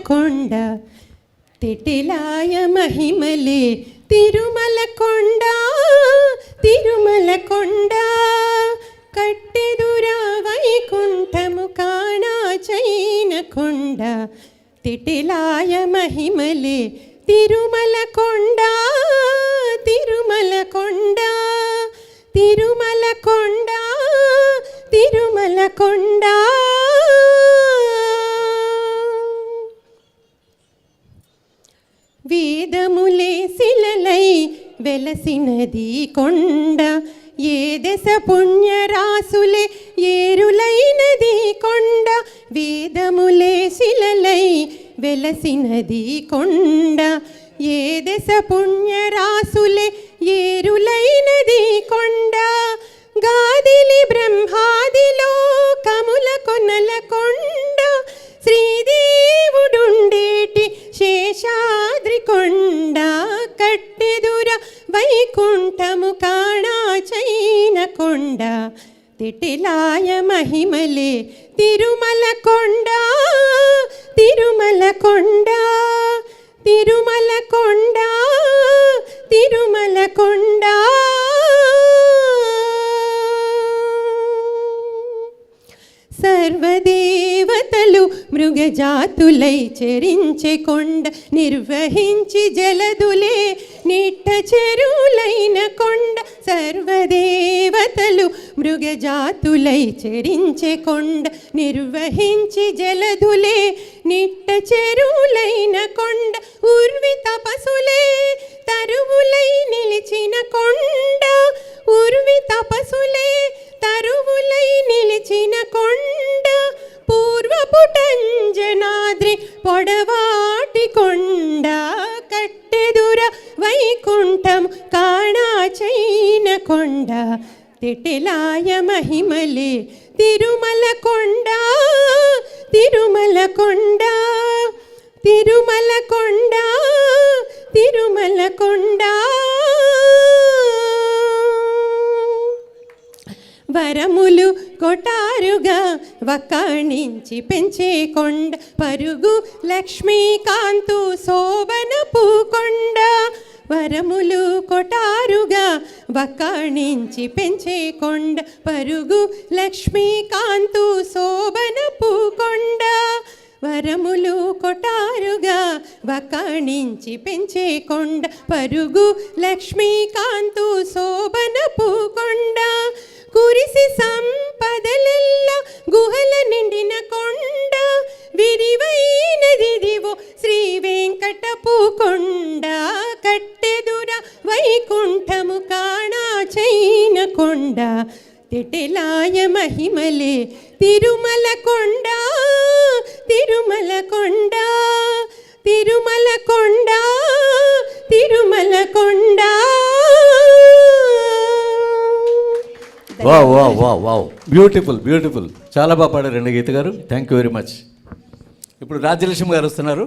కొండ తిటిలాయ మహిమలే తిరుమల కొండ తిరుమల కొండ కట్టెదురా వైకుంఠము కాణా చైన కొండ తిటిలాయ మహిమలే తిరుమల కొండ తిరుమల కొండ తిరుమల కొండ తిరుమల కొండ. వేదములే శిలలై వెలసినది కొండ ఏ దశ పుణ్యరాసులే ఏరులైనది కొండ. వేదములే శిలలై వెలసినది కొండ ఏ దశ పుణ్యరాసులే ఏరులైనది కొండ. గాదిలి బ్రహ్మాదిలో కముల కొనల కొండ శ్రీదేవుడుండేటి శేషాద్రి కొండ కట్టెదుర వైకుంఠము కాణా చైన కొండ తిటిలాయ మహిమలే తిరుమల కొండ తిరుమల కొండ తిరుమల కొండ తిరుమల కొండ. సర్వదేవతలు మృగజాతులై చరించే కొండ నిర్వహించి జలదులే నిట్ట చెరువులైన కొండ. సర్వదేవతలు మృగజాతులై చరించే కొండ నిర్వహించి జలదులే నిట్ట చెరువులైన కొండ. ఉర్వి తపసులే తరువులై నిలిచిన కొండ ఉర్వి తపసులే తరువులై నిలిచిన కొండ. పూర్వపుటంజనాద్రి పొడవాటి కొండ కట్టెదుర వైకుంఠం కాణా చైన కొండ తిటిలాయ మహిమలే తిరుమల కొండ తిరుమల కొండ తిరుమల కొండ తిరుమల కొండ. వరములు కొటారుగా వకాణించి పెంచే కొండ పరుగు లక్ష్మీకాంతు శోభనపు కొండ. వరములు కొటారుగా వకాణించి పెంచే కొండ పరుగు లక్ష్మీకాంతు శోభనపు కొండ. వరములు కొటారుగా వకాణించి పెంచే కొండ పరుగు లక్ష్మీకాంతు శోభనపు కొండ. కురిసి సంపదలెల్ల గుహల నిండిన కొండ విరివైనదిదివో శ్రీ వెంకటపు కొండ కట్టెదుర వైకుంఠము కాణా చైన కొండ తిటిలాయ మహిమలే తిరుమల కొండ తిరుమల కొండ తిరుమల కొండ తిరుమల కొండ. Wow wow wow wow beautiful beautiful చాలా బాగా పాడారండి గీత గారు. Thank you very much. ఇప్పుడు రాజ్యలక్ష్మి గారు వస్తున్నారు.